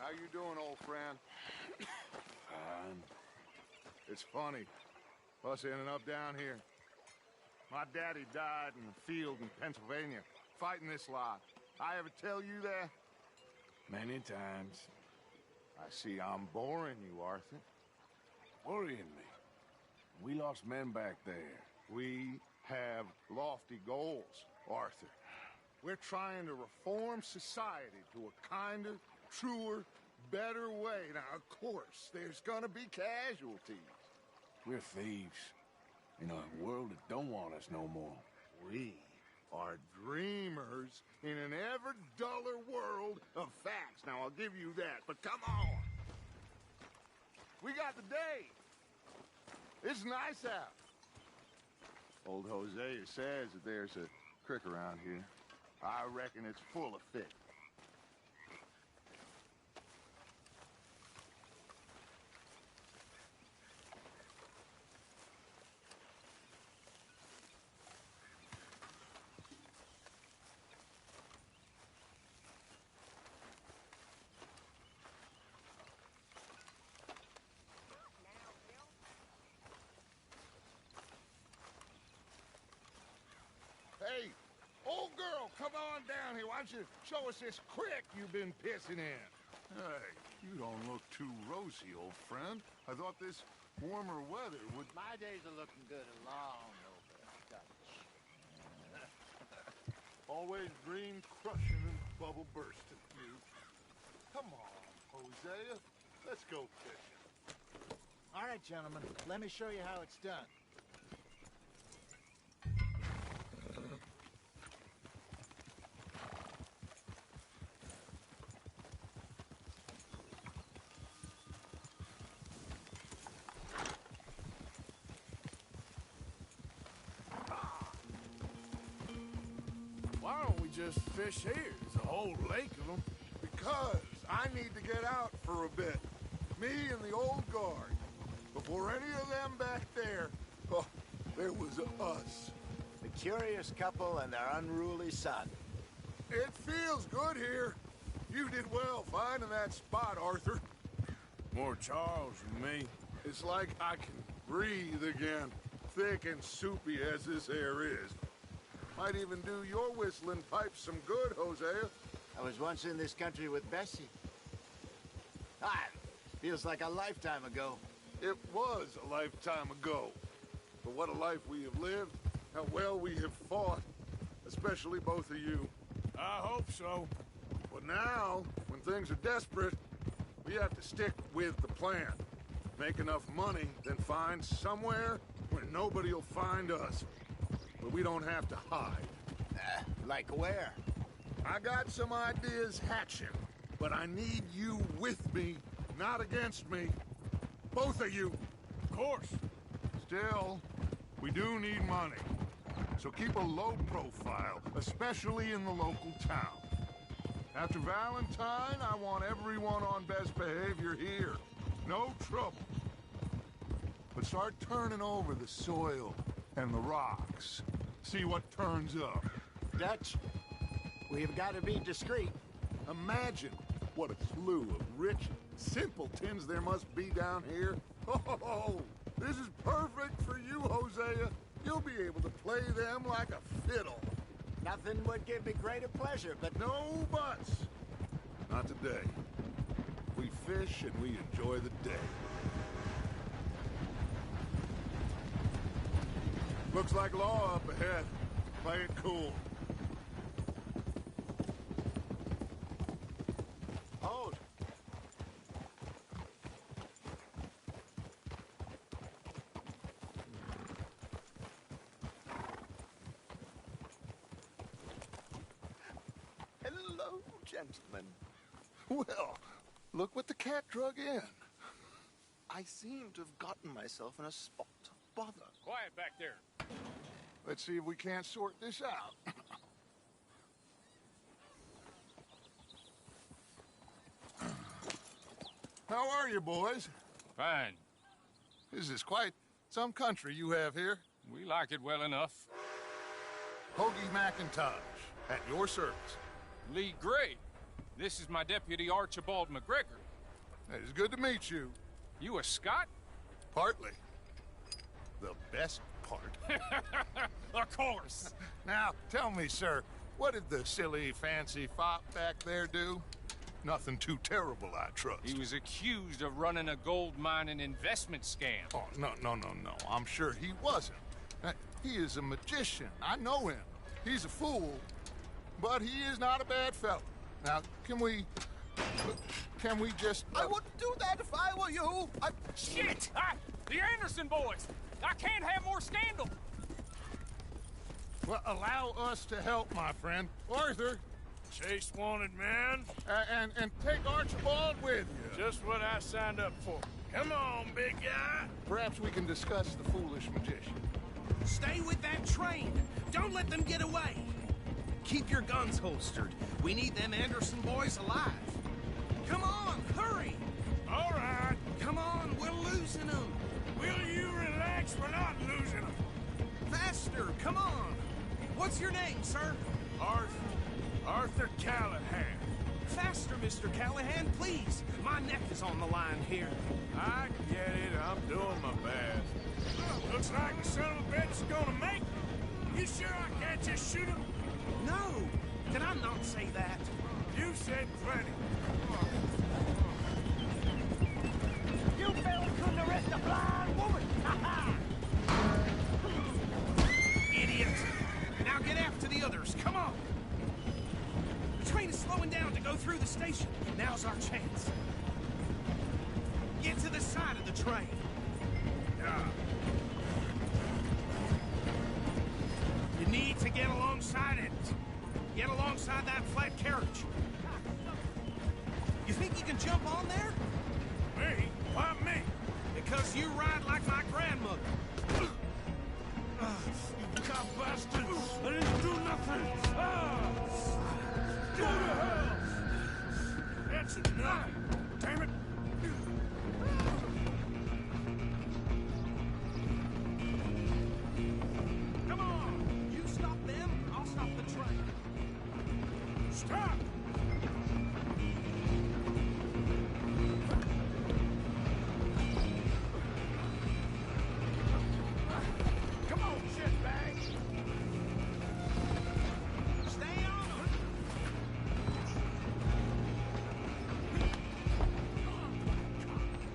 How you doing, old friend? Fine. It's funny, us ending up down here. My daddy died in the field in Pennsylvania, fighting this lot. I ever tell you that? Many times. I see I'm boring you, Arthur. Worrying me. We lost men back there. We have lofty goals, Arthur. We're trying to reform society to a kinder, truer, better way. Now, of course, there's gonna be casualties. We're thieves. In a world that don't want us no more. We are dreamers in an ever duller world of facts. Now, I'll give you that, but come on. We got the day. It's nice out. Old Hosea says that there's a creek around here. I reckon it's full of fish. Hey, old girl, come on down here. Why don't you show us this creek you've been pissing in? Hey, you don't look too rosy, old friend. I thought this warmer weather would... My days are looking good and long over, Dutch. Always green crushing and bubble bursting, you. Come on, Hosea. Let's go fishing. All right, gentlemen, let me show you how it's done. Why don't we just fish here? There's a whole lake of them. Because I need to get out for a bit. Me and the old guard. Before any of them back there, oh, there was us. The curious couple and their unruly son. It feels good here. You did well finding that spot, Arthur. More Charles than me. It's like I can breathe again, thick and soupy as this air is. Might even do your whistling pipes some good, Hosea. I was once in this country with Bessie. Ah, feels like a lifetime ago. It was a lifetime ago. But what a life we have lived, how well we have fought, especially both of you. I hope so. But now, when things are desperate, we have to stick with the plan. Make enough money, then find somewhere where nobody will find us. But we don't have to hide. Like where? I got some ideas hatching, but I need you with me, not against me. Both of you. Of course. Still, we do need money. So keep a low profile, especially in the local town. After Valentine, I want everyone on best behavior here. No trouble. But start turning over the soil and the rocks. See what turns up. Dutch, we've got to be discreet. Imagine what a slew of rich simpletons there must be down here. Oh, this is perfect for you, Hosea. You'll be able to play them like a fiddle. Nothing would give me greater pleasure, but... No buts. Not today. We fish and we enjoy the day. Looks like law up ahead. Play it cool. Hold. Hello, gentlemen. Well, look what the cat drug in. I seem to have gotten myself in a spot of bother. Quiet back there. Let's see if we can't sort this out. How are you, boys? Fine. This is quite some country you have here. We like it well enough. Hoagie McIntosh, at your service. Lee Gray. This is my deputy Archibald McGregor. It's good to meet you. You a Scot? Partly. The best part. Of course. Now, tell me, sir, what did the silly, fancy fop back there do? Nothing too terrible, I trust. He was accused of running a gold mining investment scam. Oh, no. I'm sure he wasn't. He is a magician. I know him. He's a fool, but he is not a bad fellow. Now, can we just... I wouldn't do that if I were you. Shit! The Anderson boys! I can't have more scandal! Well, allow us to help, my friend. Arthur, Chase wanted man. and take Archibald with you. Just what I signed up for. Come on, big guy. Perhaps we can discuss the foolish magician. Stay with that train. Don't let them get away. Keep your guns holstered. We need them Anderson boys alive. Come on, hurry. All right. Come on, we're losing them. Will you relax? We're not losing them. Faster, come on. What's your name, sir? Arthur Callahan. Faster, Mr. Callahan, please. My neck is on the line here. I get it. I'm doing my best. Looks like the son of a bitch is gonna make it. You sure I can't just shoot him? No, did I not say that? You said plenty. You fellas couldn't arrest a blind woman! Ha-ha! Idiot! Now get after the others, come on! The train is slowing down to go through the station. Now's our chance. Get to the side of the train. Yeah. You need to get alongside it. Get alongside that flat carriage. You think you can jump on there? Me? Why me? Because you ride like my grandmother. You cop bastard! I didn't do nothing! Go to hell! That's enough! Damn it! Come on! You stop them, I'll stop the train. Stop! Come on, shitbag! Stay on them!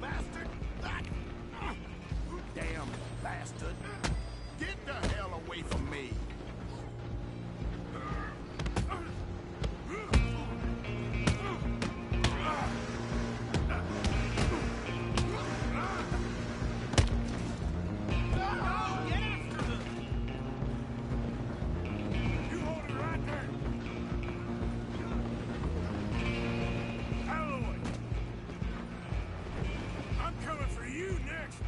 Bastard! Damn bastard! Get the hell away from me! Get after them! You hold it right there! Out of the way! I'm coming for you next!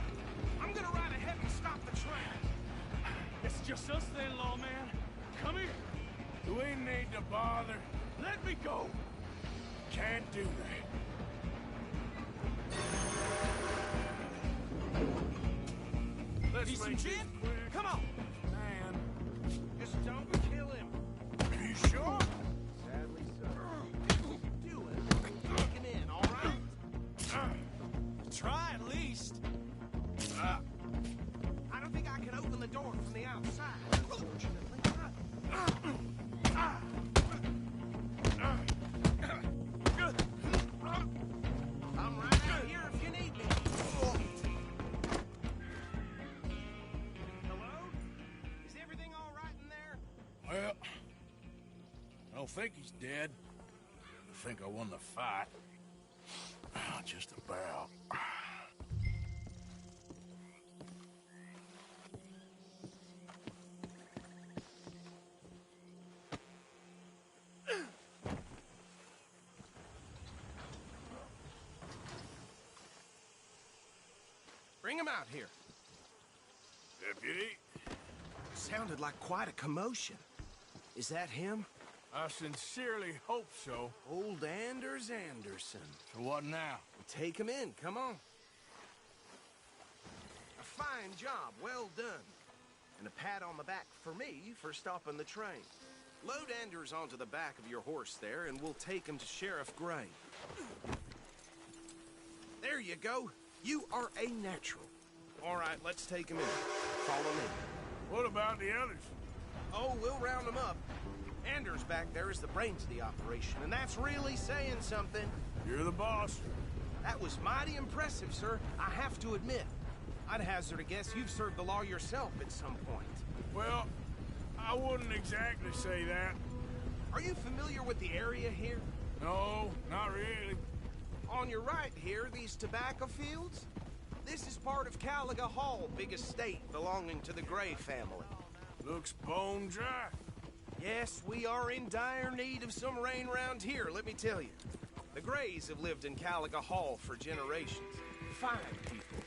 I'm gonna ride ahead and stop the train. It's just us then, lawman. Come here. Do we need to bother? Let me go. Can't do that. Let's Need some make gin? this quick. Come on! Man, Just don't kill him. are you sure? Sadly so. Do it. Take him in, all right? Try at least. I don't think I can open the door from the outside, unfortunately. I'm right out here if you need me. Hello? Is everything all right in there? Well, I don't think he's dead. I think I won the fight. Just about. Bring him out here. Deputy, Sounded like quite a commotion. Is that him? I sincerely hope so. Old Anders Anderson. So what now? Take him in, come on. A fine job, well done. And a pat on the back for me for stopping the train. Load Anders onto the back of your horse there, and we'll take him to Sheriff Gray. There you go. You are a natural. All right, let's take him in. Follow me. What about the others? Oh, we'll round them up. Anders back there is the brains of the operation, and that's really saying something. You're the boss. That was mighty impressive, sir. I have to admit. I'd hazard a guess you've served the law yourself at some point. Well, I wouldn't exactly say that. Are you familiar with the area here? No, not really. On your right here, these tobacco fields? This is part of Caliga Hall, big estate belonging to the Gray family. Looks bone dry. Yes, we are in dire need of some rain around here, let me tell you. The Grays have lived in Caliga Hall for generations. Fine people.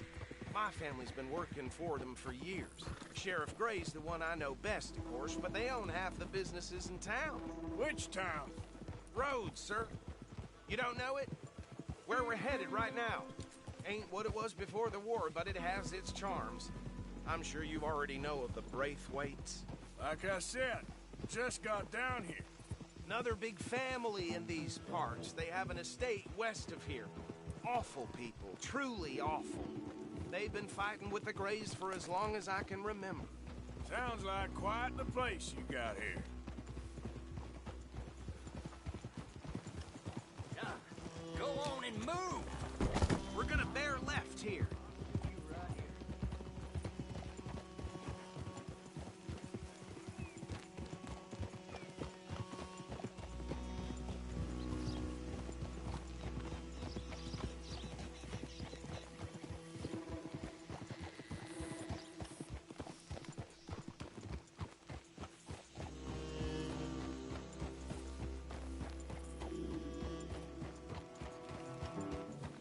My family's been working for them for years. Sheriff Gray's the one I know best, of course, but they own half the businesses in town. Which town? Rhodes, sir. You don't know it? Where we're headed right now. Ain't what it was before the war, but it has its charms. I'm sure you already know of the Braithwaites. Like I said, just got down here. Another big family in these parts. They have an estate west of here. Awful people, truly awful. They've been fighting with the Grays for as long as I can remember. Sounds like quite the place you got here. Go on and move! We're gonna bear left here.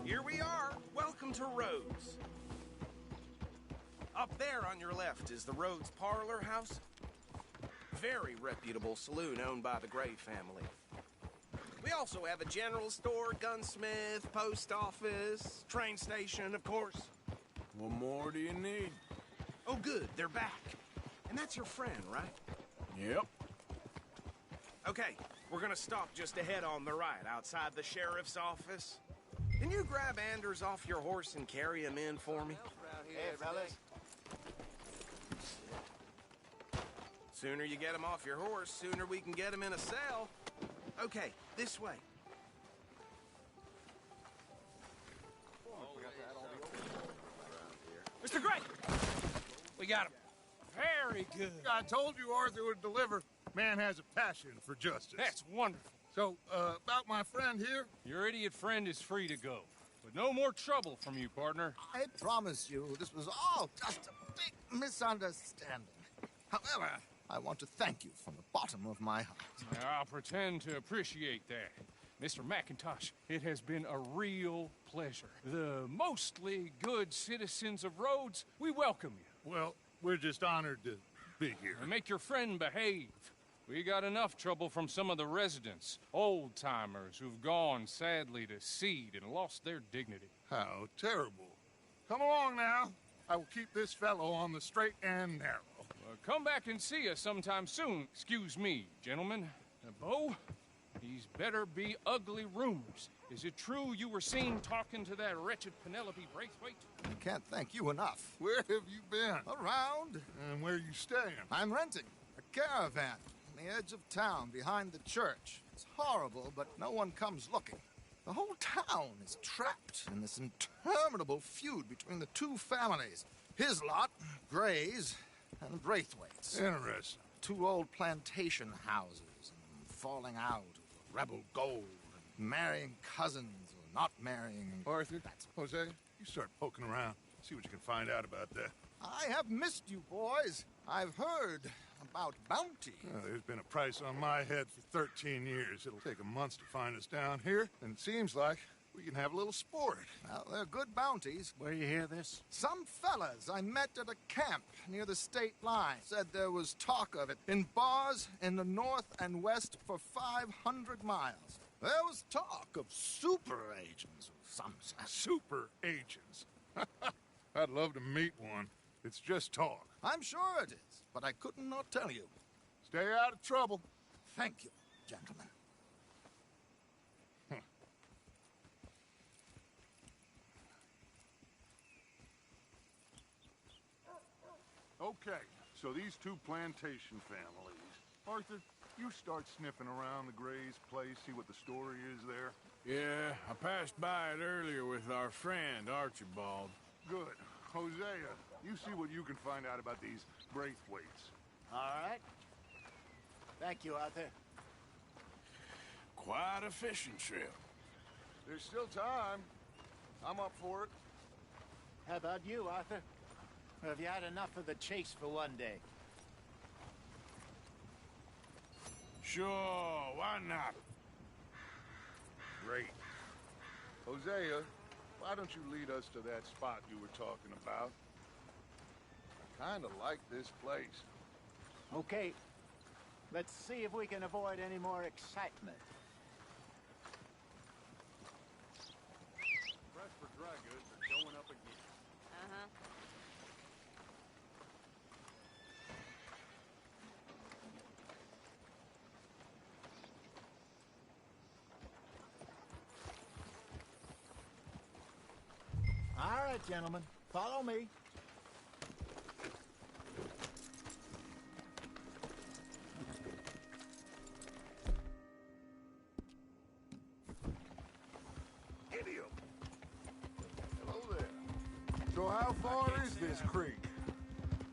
Here we are. Welcome to Rhodes. Up there on your left is the Rhodes Parlor House. Very reputable saloon owned by the Gray family. We also have a general store, gunsmith, post office, train station, of course. What more do you need? Oh, good. They're back. And that's your friend, right? Yep. Okay, we're gonna stop just ahead on the right, outside the sheriff's office. Can you grab Anders off your horse and carry him in for me? Hey, fellas. Sooner you get him off your horse, sooner we can get him in a cell. Okay, this way. Mr. Gray! We got him. Very good. I told you Arthur would deliver. Man has a passion for justice. That's wonderful. So, about my friend here? Your idiot friend is free to go. But no more trouble from you, partner. I promise you, this was all just a big misunderstanding. However, I want to thank you from the bottom of my heart. I'll pretend to appreciate that. Mr. McIntosh, it has been a real pleasure. The mostly good citizens of Rhodes, we welcome you. Well, we're just honored to be here. And make your friend behave. We got enough trouble from some of the residents, old-timers who've gone, sadly, to seed and lost their dignity. How terrible. Come along now. I will keep this fellow on the straight and narrow. Come back and see us sometime soon. Excuse me, gentlemen. Bo, these better be ugly rumors. Is it true you were seen talking to that wretched Penelope Braithwaite? I can't thank you enough. Where have you been? Around. And where are you staying? I'm renting a caravan on the edge of town behind the church. It's horrible, but no one comes looking. The whole town is trapped in this interminable feud between the two families. His lot, Gray's, and Braithwaite's. Interesting. Two old plantation houses, and falling out over rebel gold, and marrying cousins or not marrying. Arthur, Jose, you start poking around. See what you can find out about that. I have missed you, boys. I've heard about bounty. Well, there's been a price on my head for 13 years. It'll take a month to find us down here, and it seems like we can have a little sport. Well, they're good bounties. Where you hear this? Some fellas I met at a camp near the state line said there was talk of it in bars in the north and west for 500 miles. There was talk of super agents of some sort. Super agents. I'd love to meet one. It's just talk. I'm sure it is, but I couldn't not tell you. Stay out of trouble. Thank you, gentlemen. Okay, so these two plantation families. Arthur, you start sniffing around the Gray's place, see what the story is there. Yeah, I passed by it earlier with our friend, Archibald. Good. Hosea, you see what you can find out about these Braithwaites. All right. Thank you, Arthur. Quite a fishing trip. There's still time. I'm up for it. How about you, Arthur? Or have you had enough of the chase for one day? Sure, why not? Great. Hosea, why don't you lead us to that spot you were talking about? I kind of like this place. Okay. Let's see if we can avoid any more excitement. Press for dry goods are going up again. Uh-huh. All right, gentlemen. Follow me. Idiot! Hello there. So how far is this creek?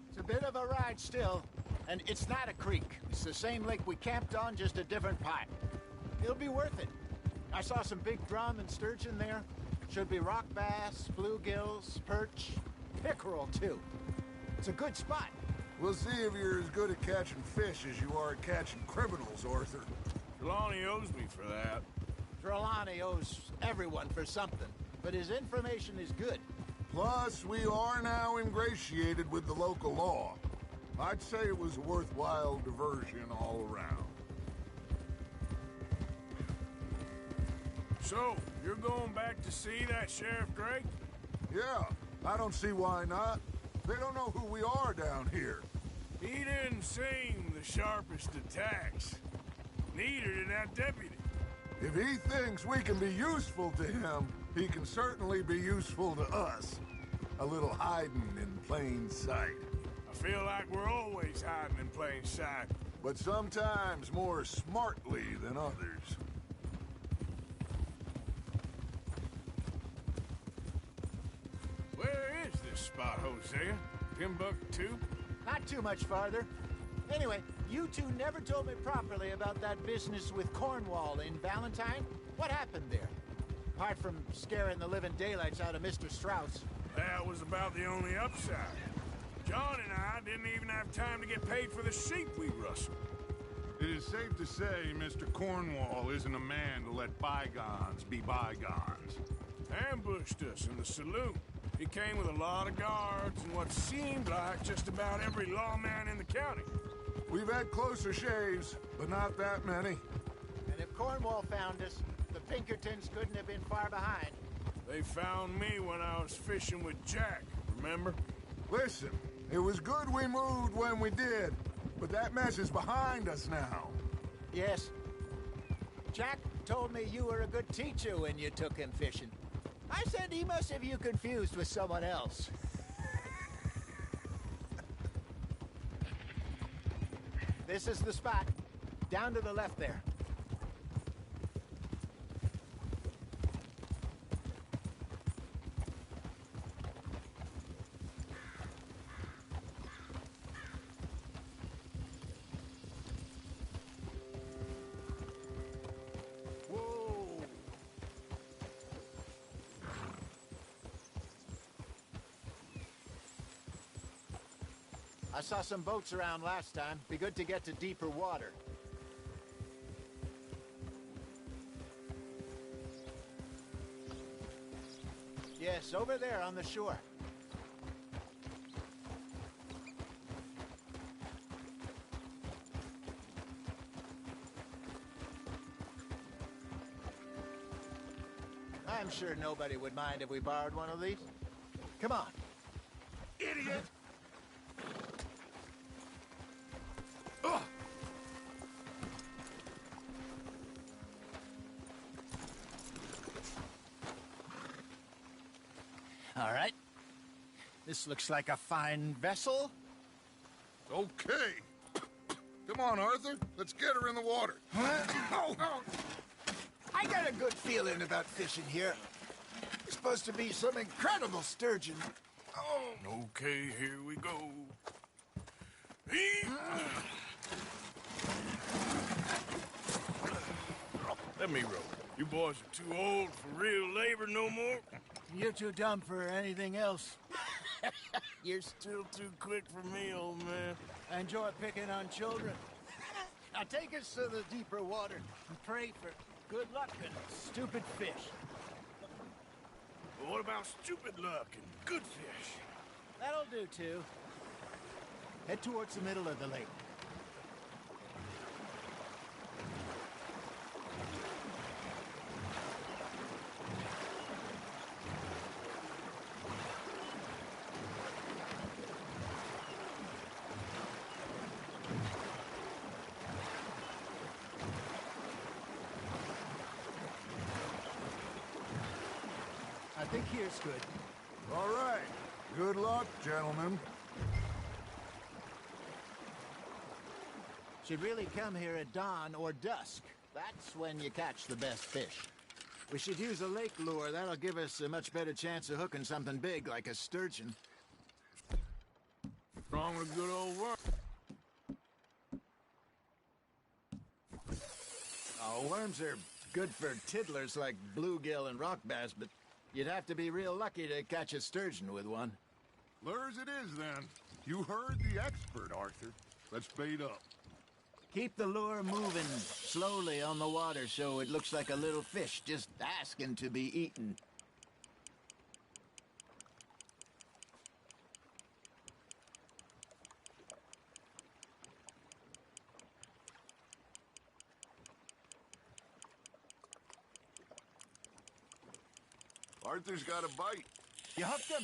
It's a bit of a ride still, and it's not a creek. It's the same lake we camped on, just a different part. It'll be worth it. I saw some big drum and sturgeon there. Should be rock bass, bluegills, perch, pickerel too. It's a good spot. We'll see if you're as good at catching fish as you are at catching criminals, Arthur. Trelawney owes me for that. Trelawney owes everyone for something, but his information is good. Plus, we are now ingratiated with the local law. I'd say it was a worthwhile diversion all around. So, you're going back to see that Sheriff Drake? Yeah, I don't see why not. They don't know who we are down here. He didn't seem the sharpest attacks. Neither did that deputy. If he thinks we can be useful to him, he can certainly be useful to us. A little hiding in plain sight. I feel like we're always hiding in plain sight. But sometimes more smartly than others. Where is this spot, Hosea? Timbuktu? Not too much farther. Anyway, you two never told me properly about that business with Cornwall in Valentine. What happened there? Apart from scaring the living daylights out of Mr. Strauss. That was about the only upside. John and I didn't even have time to get paid for the sheep we rustled. It is safe to say Mr. Cornwall isn't a man to let bygones be bygones. Ambushed us in the saloon. He came with a lot of guards and what seemed like just about every lawman in the county. We've had closer shaves, but not that many. And if Cornwall found us, the Pinkertons couldn't have been far behind. They found me when I was fishing with Jack, remember? Listen, it was good we moved when we did, but that mess is behind us now. Yes. Jack told me you were a good teacher when you took him fishing. I said he must have you confused with someone else. This is the spot. Down to the left there. I saw some boats around last time. Be good to get to deeper water. Yes, over there on the shore. I'm sure nobody would mind if we borrowed one of these. Come on. Idiot! All right. This looks like a fine vessel. Okay. Come on, Arthur. Let's get her in the water. Oh. I got a good feeling about fishing here. It's supposed to be some incredible sturgeon. Oh. Okay, here we go. Let me row. You boys are too old for real labor no more. You're too dumb for anything else. You're still too quick for me, old man. I enjoy picking on children. Now take us to the deeper water and pray for good luck and stupid fish. But what about stupid luck and good fish? That'll do, too. Head towards the middle of the lake. I think here's good. All right. Good luck, gentlemen. Should really come here at dawn or dusk. That's when you catch the best fish. We should use a lake lure. That'll give us a much better chance of hooking something big like a sturgeon. Wrong with good old work. Oh, worms are good for tiddlers like bluegill and rock bass, but you'd have to be real lucky to catch a sturgeon with one. Lures it is, then. You heard the expert, Arthur. Let's bait up. Keep the lure moving slowly on the water so it looks like a little fish just asking to be eaten. Arthur's got a bite. You hooked him.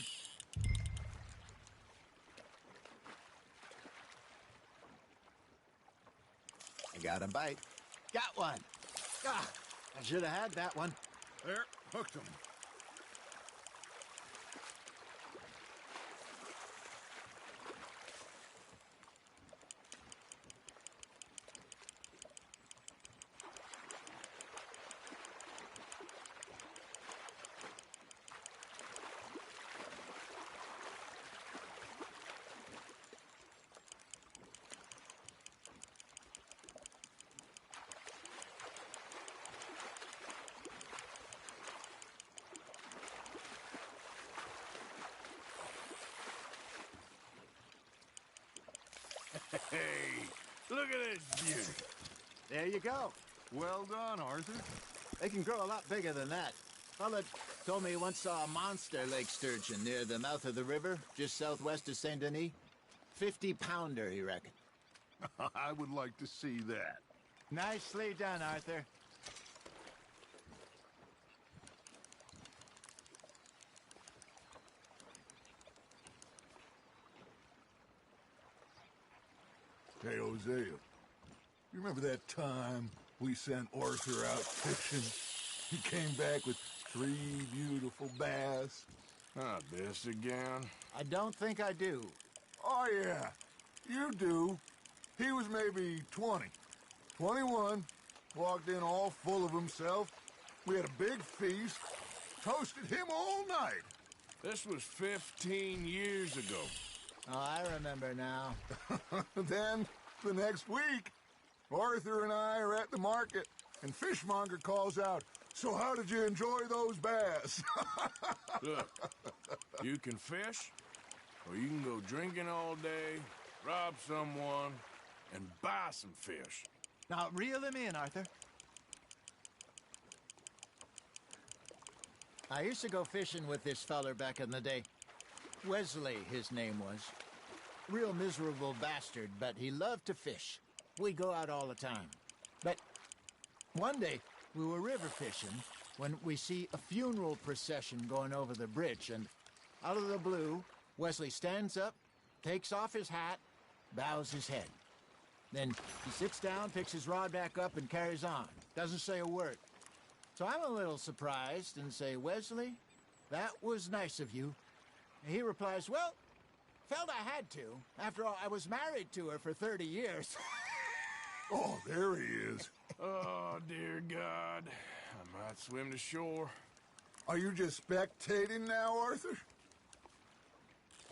I got a bite. Got one. Ah, I should have had that one. There, hooked him. Hey, look at this beauty. There you go. Well done, Arthur. They can grow a lot bigger than that. Fella told me he once saw a monster lake sturgeon near the mouth of the river, just southwest of Saint Denis. 50-pounder, he reckoned. I would like to see that. Nicely done, Arthur. Hey, Hosea, you remember that time we sent Arthur out fishing? He came back with 3 beautiful bass. Not this again. I don't think I do. Oh, yeah, you do. He was maybe 20, 21, walked in all full of himself. We had a big feast, toasted him all night. This was 15 years ago. Oh, I remember now. Then, the next week, Arthur and I are at the market, and Fishmonger calls out, "So how did you enjoy those bass?" Look, you can fish, or you can go drinking all day, rob someone, and buy some fish. Now, reel him in, Arthur. I used to go fishing with this feller back in the day. Wesley, his name was. Real miserable bastard, but he loved to fish. We go out all the time. But one day, we were river fishing when we see a funeral procession going over the bridge, and out of the blue, Wesley stands up, takes off his hat, bows his head. Then he sits down, picks his rod back up, and carries on. Doesn't say a word. So I'm a little surprised and say, "Wesley, that was nice of you, He replies, well, felt I had to. After all, I was married to her for 30 years. Oh, there he is. Oh, dear God. I might swim to shore. Are you just spectating now, Arthur?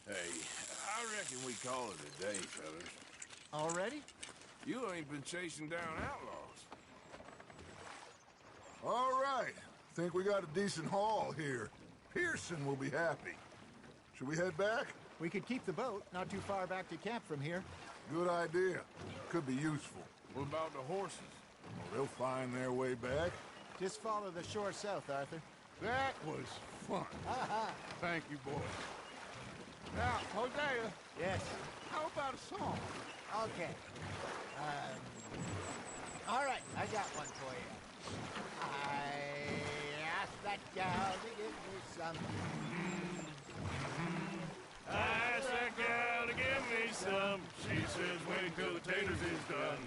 Hey, I reckon we call it a day, fellas. Already? You ain't been chasing down outlaws. All right. Think we got a decent haul here. Pearson will be happy. Should we head back? We could keep the boat not too far back to camp from here. Good idea. Could be useful. What about the horses? Well, they'll find their way back. Just follow the shore south, Arthur. That was fun. Thank you, boys. Now, Hosea, Yes. how about a song? Okay. All right, I got one for you. I asked that gal to give me some. I asked that gal to give me some. She says wait till the taters is done.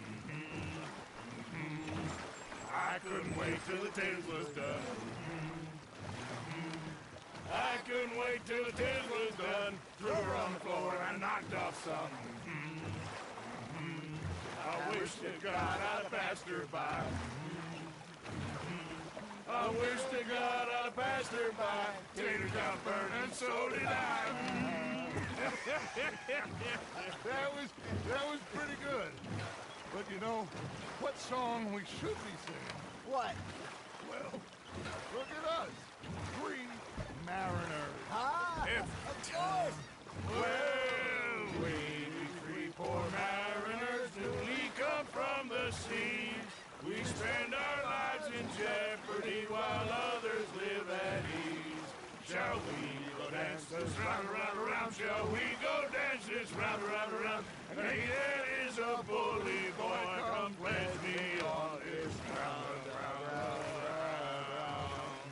I couldn't wait till the taters was done. I couldn't wait till the taters was done. Threw her on the floor and I knocked off some. I wish to God I'd passed her by. I wish to God I'd passed her by. Taters got burned and so did I. That was pretty good. But you know, what song we should be singing? What? Well, look at us. 3 mariners. Ah, of course. Well, we 3 poor mariners newly come from the sea. We spend our lives in jeopardy while others live at ease. Shall we go dance this round, around, around? Shall we go dance this round, around, around? And hey, there is a bully boy, come pledge me on this round, round, round, round.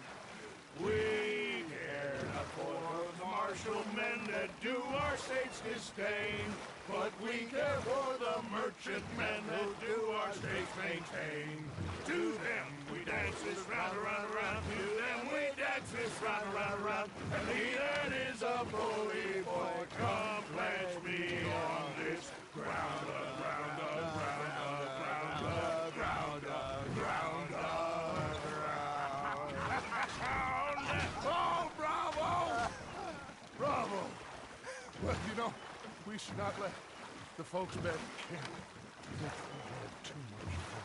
We care not for the martial men that do our state's disdain, but we care for the merchant men that do our state's maintain. To them we dance this round, around, around. To them we dance this round, around, around. And he that is a bully boy, come pledge me on this ground, ground, ground, ground, ground, ground, ground. Oh, bravo! Bravo! Well, you know, we should not let the folks back in camp think we had too much fun.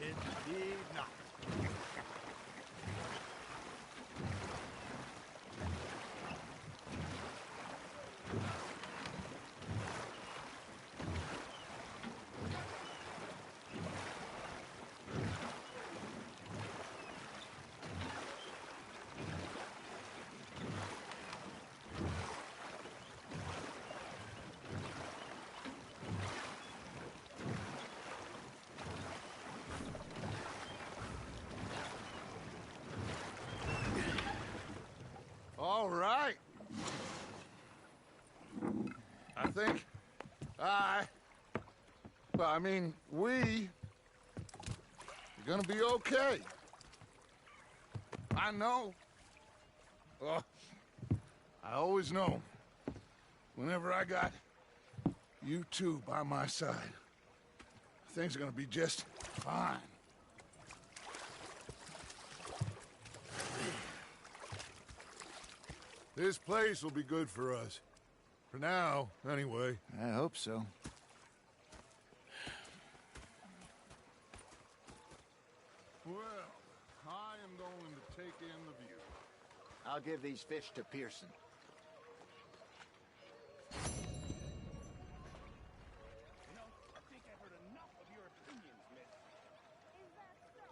Indeed not. All right. I think we are gonna be okay. I know. I always know. Whenever I got you two by my side, things are gonna be just fine. This place will be good for us. For now, anyway. I hope so. Well, I am going to take in the view. I'll give these fish to Pearson. You know, I think I've heard enough of your opinions, miss. Is that so?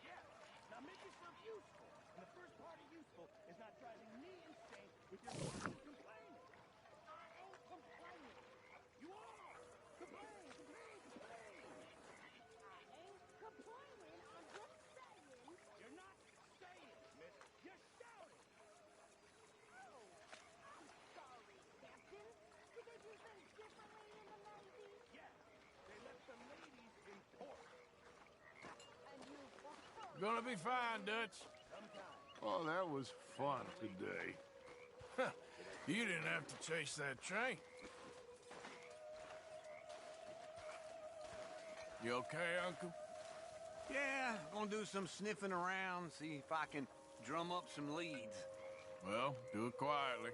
Yeah. Now make yourself useful. And the first part of useful is not driving me insane with your constant complaining. I ain't complaining. You are! Complain, complain, complain! I ain't complaining, I'm just saying. You're not saying, miss. You're shouting. Oh, I'm sorry, Captain. Did they do things differently in the Navy? Yes, they let the ladies in port. And you prefer... Gonna be fine, Dutch. Oh, that was fun today. It You didn't have to chase that train. You okay, Uncle? Yeah, gonna do some sniffing around, see if I can drum up some leads. Well, do it quietly.